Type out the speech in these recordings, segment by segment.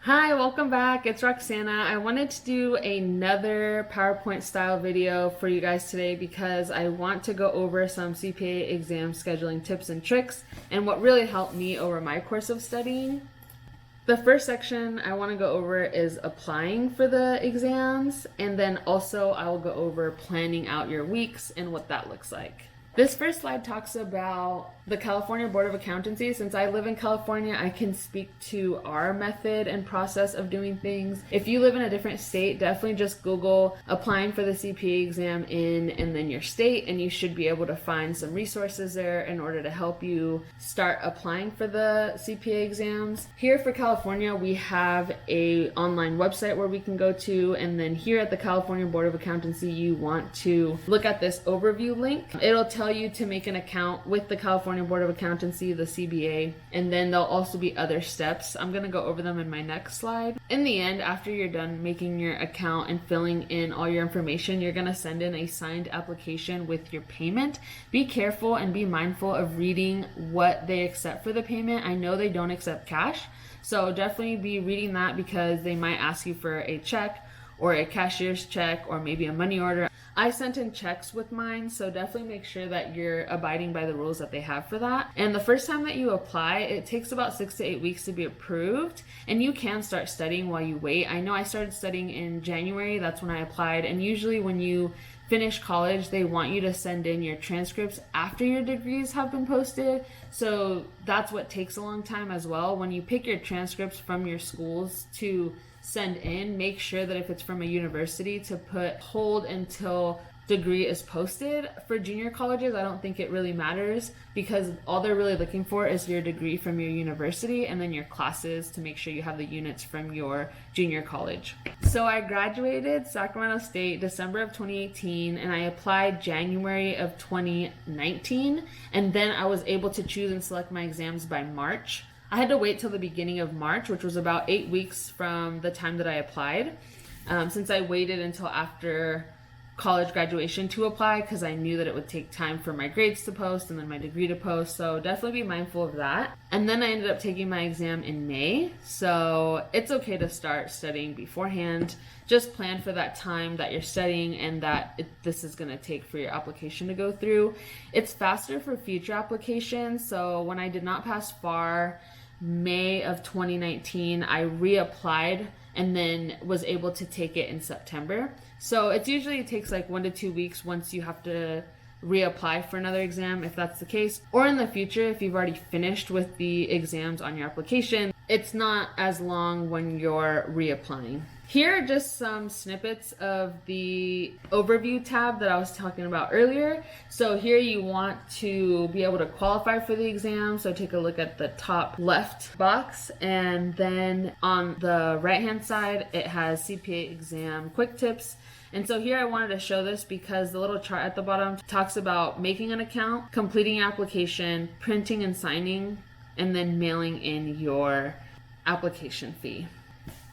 Hi, welcome back. It's Roxana. I wanted to do another PowerPoint style video for you guys today because I want to go over some CPA exam scheduling tips and tricks and what really helped me over my course of studying. The first section I want to go over is applying for the exams, and then also I will go over planning out your weeks and what that looks like. This first slide talks about the California Board of Accountancy. Since I live in California, I can speak to our method and process of doing things. If you live in a different state, definitely just Google applying for the CPA exam and then your state, and you should be able to find some resources there in order to help you start applying for the CPA exams. Here for California, we have a online website where we can go to, and then here at the California Board of Accountancy, you want to look at this overview link. It'll tell you to make an account with the California Board of Accountancy, the CBA, and then there'll also be other steps. I'm going to go over them in my next slide. In the end, after you're done making your account and filling in all your information, you're going to send in a signed application with your payment. Be careful and be mindful of reading what they accept for the payment. I know they don't accept cash, so definitely be reading that because they might ask you for a check or a cashier's check or maybe a money order. I sent in checks with mine, so definitely make sure that you're abiding by the rules that they have for that. And the first time that you apply, it takes about 6 to 8 weeks to be approved, and you can start studying while you wait. I know I started studying in January, that's when I applied, and usually when you finish college, they want you to send in your transcripts after your degrees have been posted, so that's what takes a long time as well. When you pick your transcripts from your schools to send in, make sure that if it's from a university to put hold until degree is posted. For junior colleges, I don't think it really matters because all they're really looking for is your degree from your university and then your classes to make sure you have the units from your junior college. So I graduated Sacramento State December of 2018 and I applied January of 2019, and then I was able to choose and select my exams by March. I had to wait till the beginning of March, which was about 8 weeks from the time that I applied, since I waited until after college graduation to apply because I knew that it would take time for my grades to post and then my degree to post, so definitely be mindful of that. And then I ended up taking my exam in May, so it's okay to start studying beforehand. Just plan for that time that you're studying and that this is going to take for your application to go through. It's faster for future applications, so when I did not pass FAR May of 2019, I reapplied and then was able to take it in September. So it usually takes like 1 to 2 weeks once you have to reapply for another exam if that's the case. Or in the future, if you've already finished with the exams on your application, it's not as long when you're reapplying. Here are just some snippets of the overview tab that I was talking about earlier. So here you want to be able to qualify for the exam. So take a look at the top left box, and then on the right hand side, it has CPA exam quick tips. And so here I wanted to show this because the little chart at the bottom talks about making an account, completing your application, printing and signing, and then mailing in your application fee.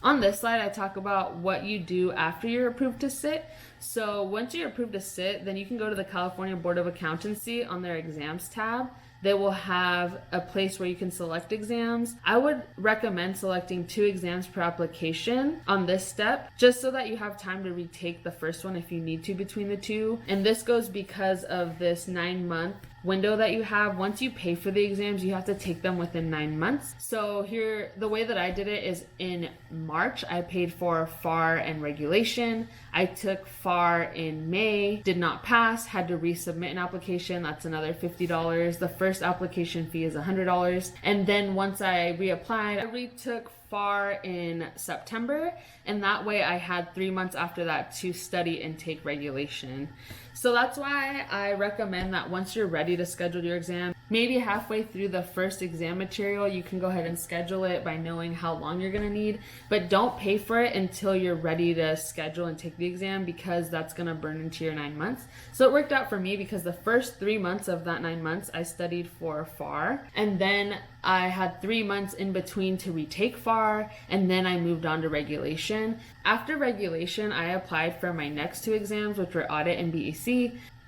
On this slide, I talk about what you do after you're approved to sit. So once you're approved to sit, then you can go to the California Board of Accountancy on their exams tab. They will have a place where you can select exams. I would recommend selecting 2 exams per application on this step, just so that you have time to retake the first one if you need to between the two. And this goes because of this 9-month window that you have. Once you pay for the exams, you have to take them within 9 months. So here, the way that I did it is in March, I paid for FAR and regulation. I took FAR in May, did not pass, had to resubmit an application. That's another $50. The first application fee is $100. And then once I reapplied, I retook FAR in September, and that way I had 3 months after that to study and take regulation. So that's why I recommend that once you're ready to schedule your exam, maybe halfway through the first exam material, you can go ahead and schedule it by knowing how long you're going to need, but don't pay for it until you're ready to schedule and take the exam because that's going to burn into your 9 months. So it worked out for me because the first 3 months of that 9 months, I studied for FAR, and then I had 3 months in between to retake FAR, and then I moved on to regulation. After regulation, I applied for my next 2 exams, which were audit and BEC.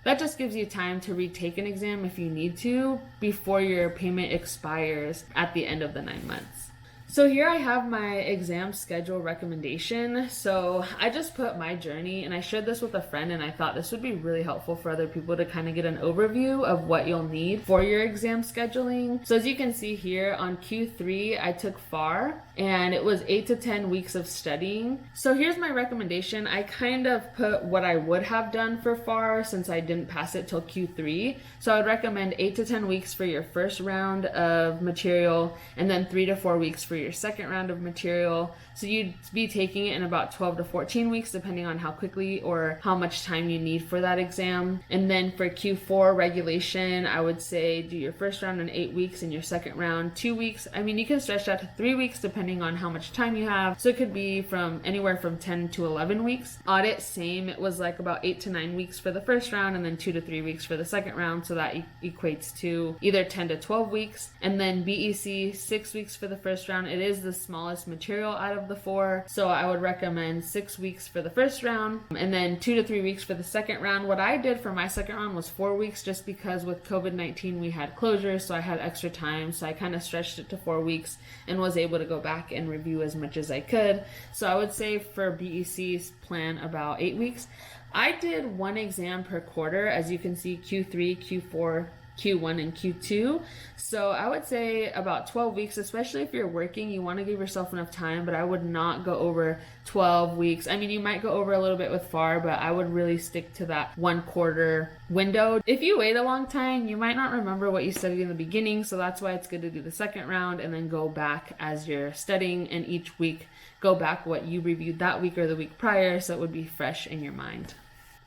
That just gives you time to retake an exam if you need to before your payment expires at the end of the 9 months. So here I have my exam schedule recommendation. So I just put my journey, and I shared this with a friend, and I thought this would be really helpful for other people to kind of get an overview of what you'll need for your exam scheduling. So as you can see here on Q3, I took FAR, and it was 8 to 10 weeks of studying. So here's my recommendation. I kind of put what I would have done for FAR since I didn't pass it till Q3. So I would recommend 8 to 10 weeks for your first round of material, and then 3 to 4 weeks for your second round of material. So you'd be taking it in about 12 to 14 weeks, depending on how quickly or how much time you need for that exam. And then for Q4 regulation, I would say do your first round in 8 weeks and your second round 2 weeks. I mean, you can stretch that to 3 weeks depending on how much time you have. So it could be from anywhere from 10 to 11 weeks. Audit, same. It was like about 8 to 9 weeks for the first round and then 2 to 3 weeks for the second round. So that equates to either 10 to 12 weeks. And then BEC, 6 weeks for the first round. It is the smallest material out of the 4. So I would recommend 6 weeks for the first round and then 2 to 3 weeks for the second round. What I did for my second round was 4 weeks just because with COVID-19 we had closures, so I had extra time. So I kind of stretched it to 4 weeks and was able to go back and review as much as I could. So I would say for BEC's plan about 8 weeks. I did 1 exam per quarter, as you can see, Q3, Q4, Q1 and Q2. So I would say about 12 weeks, especially if you're working, you want to give yourself enough time, but I would not go over 12 weeks. I mean, you might go over a little bit with FAR, but I would really stick to that 1 quarter window. If you wait a long time, you might not remember what you studied in the beginning. So that's why it's good to do the second round and then go back as you're studying, and each week go back what you reviewed that week or the week prior, so it would be fresh in your mind.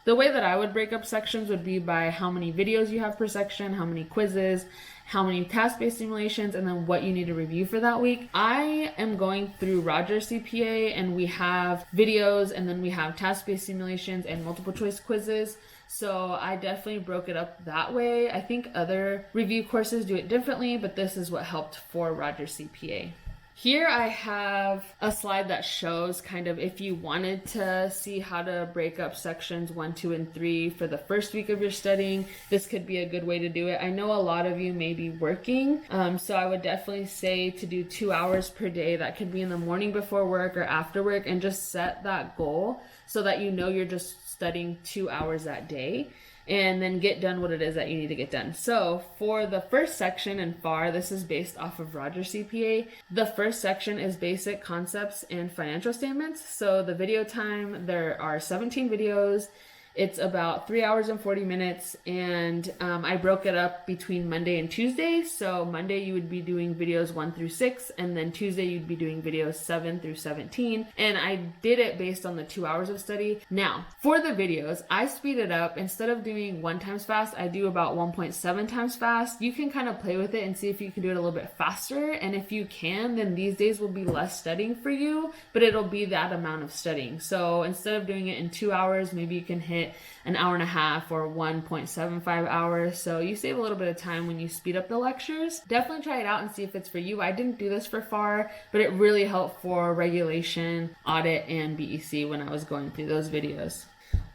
The way that I would break up sections would be by how many videos you have per section, how many quizzes, how many task-based simulations, and then what you need to review for that week. I am going through Roger CPA, and we have videos, and then we have task-based simulations and multiple choice quizzes. So I definitely broke it up that way. I think other review courses do it differently, but this is what helped for Roger CPA. Here I have a slide that shows kind of if you wanted to see how to break up sections 1, 2, and 3 for the first week of your studying, this could be a good way to do it. I know a lot of you may be working, so I would definitely say to do 2 hours per day. That could be in the morning before work or after work, and just set that goal so that you know you're just studying 2 hours that day, and then get done what it is that you need to get done. So for the first section in FAR, this is based off of Roger CPA. The first section is basic concepts and financial statements. So the video time, there are 17 videos. It's about 3 hours and 40 minutes, and I broke it up between Monday and Tuesday. So Monday you would be doing videos 1 through 6, and then Tuesday you'd be doing videos 7 through 17. And I did it based on the 2 hours of study. Now, for the videos, I speed it up. Instead of doing 1 times fast, I do about 1.7 times fast. You can kind of play with it and see if you can do it a little bit faster. And if you can, then these days will be less studying for you, but it'll be that amount of studying. So instead of doing it in 2 hours, maybe you can hit an hour and a half or 1.75 hours. So you save a little bit of time when you speed up the lectures. Definitely try it out and see if it's for you. I didn't do this for FAR, but it really helped for regulation, audit, and BEC when I was going through those videos.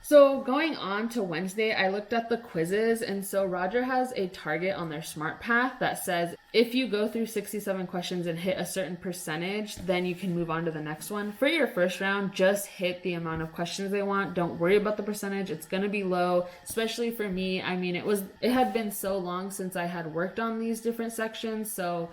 So going on to Wednesday, I looked at the quizzes, and so Roger has a target on their Smart Path that says if you go through 67 questions and hit a certain percentage, then you can move on to the next one. For your first round, just hit the amount of questions they want. Don't worry about the percentage. It's going to be low, especially for me. I mean, it had been so long since I had worked on these different sections, so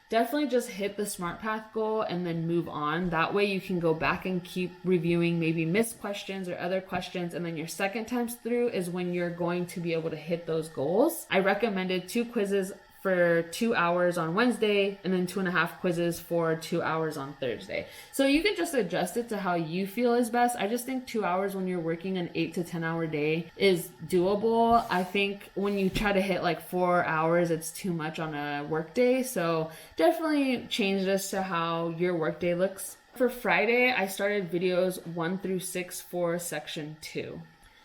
definitely just hit the Smart Path goal and then move on. That way you can go back and keep reviewing maybe missed questions or other questions, and then your second time through is when you're going to be able to hit those goals. I recommended 2 quizzes for 2 hours on Wednesday, and then 2.5 quizzes for 2 hours on Thursday. So you can just adjust it to how you feel is best. I just think 2 hours when you're working an 8 to 10 hour day is doable. I think when you try to hit like 4 hours, it's too much on a work day. So definitely change this to how your work day looks. For Friday, I started videos 1 through 6 for section 2.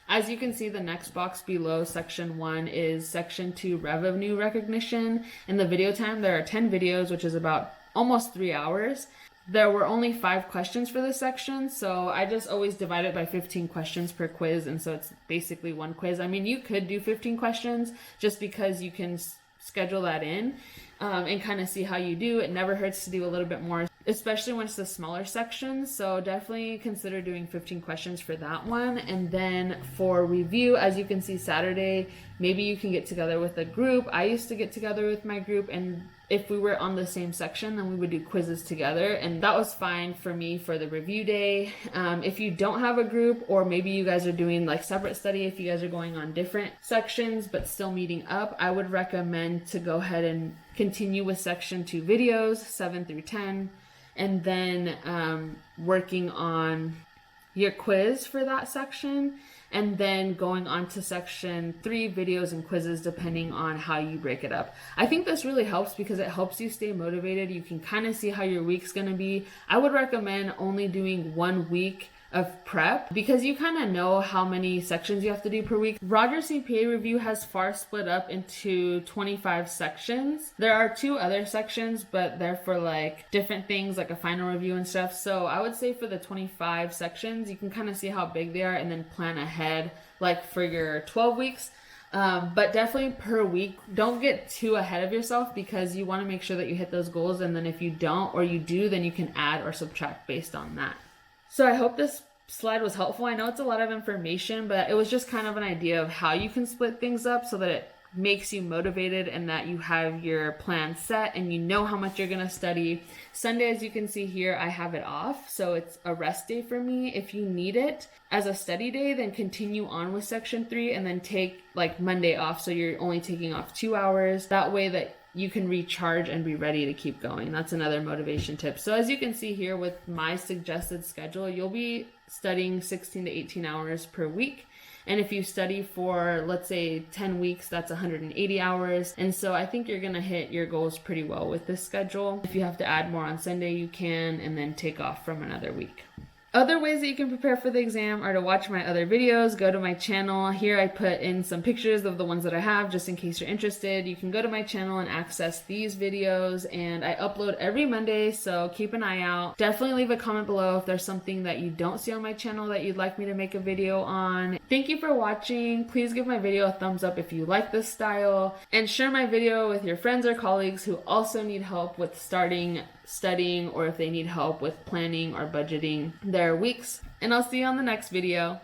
As you can see, the next box below section 1 is section 2 revenue recognition. In the video time, there are 10 videos, which is about almost 3 hours. There were only 5 questions for this section, so I just always divide it by 15 questions per quiz, and so it's basically 1 quiz. I mean, you could do 15 questions just because you can schedule that in and kind of see how you do. It never hurts to do a little bit more. especially when it's the smaller sections. So definitely consider doing 15 questions for that one. And then for review, as you can see Saturday, maybe you can get together with a group. I used to get together with my group, and if we were on the same section, then we would do quizzes together, and that was fine for me for the review day. If you don't have a group, or maybe you guys are doing like separate study, if you guys are going on different sections but still meeting up, I would recommend to go ahead and continue with section 2 videos, 7 through 10, and then working on your quiz for that section, and then going on to section 3 videos and quizzes depending on how you break it up. I think this really helps because it helps you stay motivated. You can kind of see how your week's gonna be. I would recommend only doing 1 week of prep because you kind of know how many sections you have to do per week. Roger's CPA review has FAR split up into 25 sections. There are 2 other sections, but they're for like different things, like a final review and stuff. So I would say for the 25 sections, you can kind of see how big they are and then plan ahead like for your 12 weeks. But definitely per week, don't get too ahead of yourself because you want to make sure that you hit those goals. And then if you don't, or you do, then you can add or subtract based on that. So I hope this slide was helpful. I know it's a lot of information, but it was just kind of an idea of how you can split things up so that it makes you motivated and that you have your plan set and you know how much you're going to study. Sunday, as you can see here, I have it off. So it's a rest day for me. If you need it as a study day, then continue on with section 3 and then take like Monday off. So you're only taking off 2 hours. That way that you can recharge and be ready to keep going. That's another motivation tip. So as you can see here with my suggested schedule, you'll be studying 16 to 18 hours per week. And if you study for, let's say, 10 weeks, that's 180 hours. And so I think you're going to hit your goals pretty well with this schedule. If you have to add more on Sunday, you can, and then take off from another week. Other ways that you can prepare for the exam are to watch my other videos. Go to my channel. Here I put in some pictures of the ones that I have just in case you're interested. You can go to my channel and access these videos, and I upload every Monday, so keep an eye out. Definitely leave a comment below if there's something that you don't see on my channel that you'd like me to make a video on. Thank you for watching. Please give my video a thumbs up if you like this style, and share my video with your friends or colleagues who also need help with starting studying, or if they need help with planning or budgeting their weeks. And I'll see you on the next video.